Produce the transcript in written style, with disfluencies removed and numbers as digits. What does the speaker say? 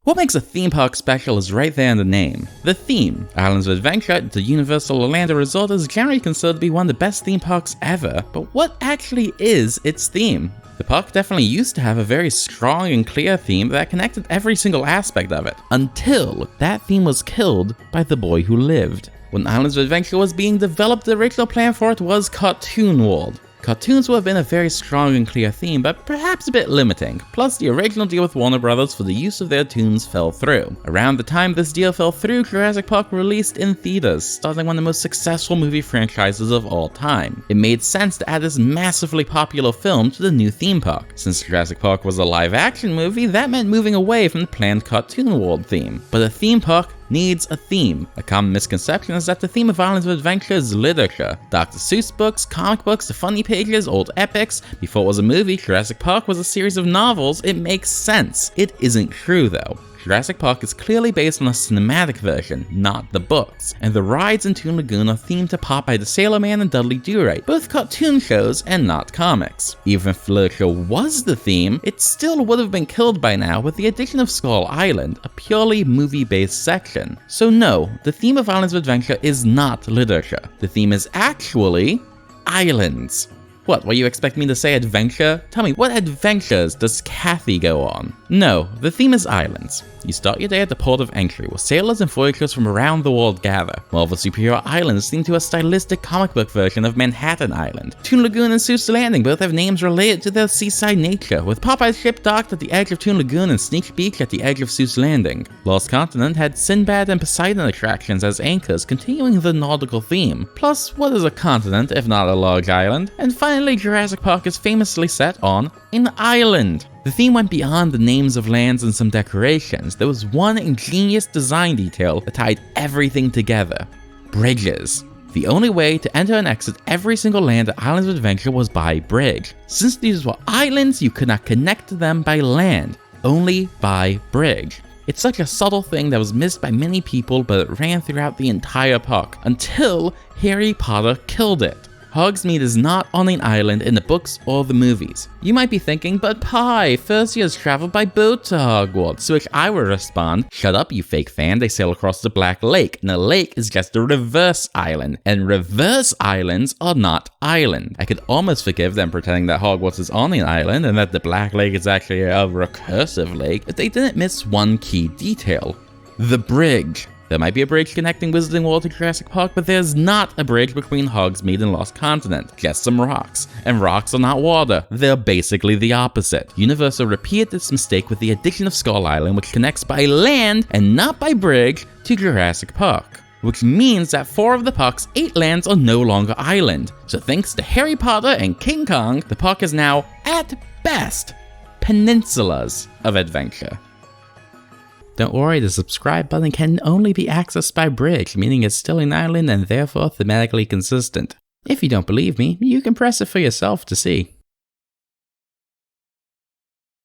What makes a theme park special is right there in the name. The theme. Islands of Adventure at the Universal Orlando Resort is generally considered to be one of the best theme parks ever, but what actually is its theme? The park definitely used to have a very strong and clear theme that connected every single aspect of it, until that theme was killed by the boy who lived. When Islands of Adventure was being developed, the original plan for it was Cartoon World. Cartoons would have been a very strong and clear theme, but perhaps a bit limiting, plus the original deal with Warner Brothers for the use of their tunes fell through. Around the time this deal fell through, Jurassic Park released in theaters, starting one of the most successful movie franchises of all time. It made sense to add this massively popular film to the new theme park. Since Jurassic Park was a live-action movie, that meant moving away from the planned Cartoon World theme. But a theme park needs a theme. A common misconception is that the theme of Islands of Adventure is literature. Dr. Seuss books, comic books, the funny pages, old epics. Before it was a movie, Jurassic Park was a series of novels. It makes sense. It isn't true though. Jurassic Park is clearly based on a cinematic version, not the books, and the rides in Toon Lagoon are themed to Popeye the Sailor Man and Dudley Do-Right, both cartoon shows and not comics. Even if literature was the theme, it still would have been killed by now with the addition of Skull Island, a purely movie-based section. So no, the theme of Islands of Adventure is not literature. The theme is actually islands. What you expect me to say adventure? Tell me, what adventures does Kathy go on? No, the theme is islands. You start your day at the port of entry, where sailors and voyagers from around the world gather. Marvel Superhero Islands theme to a stylistic comic book version of Manhattan Island. Toon Lagoon and Seuss Landing both have names related to their seaside nature, with Popeye's ship docked at the edge of Toon Lagoon and Sneak Beach at the edge of Seuss Landing. Lost Continent had Sinbad and Poseidon attractions as anchors, continuing the nautical theme. Plus, what is a continent if not a large island? And finally, Jurassic Park is famously set on an island. The theme went beyond the names of lands and some decorations. There was one ingenious design detail that tied everything together. Bridges. The only way to enter and exit every single land at Islands of Adventure was by bridge. Since these were islands, you could not connect to them by land, only by bridge. It's such a subtle thing that was missed by many people, but it ran throughout the entire park, until Harry Potter killed it. Hogsmeade is not on an island in the books or the movies. You might be thinking, but Pi, first years traveled by boat to Hogwarts, to which I would respond, shut up you fake fan, they sail across the Black Lake, and the lake is just a reverse island, and reverse islands are not island. I could almost forgive them pretending that Hogwarts is on an island and that the Black Lake is actually a recursive lake if they didn't miss one key detail: the bridge. There might be a bridge connecting Wizarding World to Jurassic Park, but there's not a bridge between Hogsmeade and Lost Continent, just some rocks. And rocks are not water, they're basically the opposite. Universal repeated this mistake with the addition of Skull Island, which connects by land and not by bridge to Jurassic Park. Which means that 4 of the park's 8 lands are no longer island. So thanks to Harry Potter and King Kong, the park is now, at best, peninsulas of adventure. Don't worry, the subscribe button can only be accessed by bridge, meaning it's still an island and therefore thematically consistent. If you don't believe me, you can press it for yourself to see.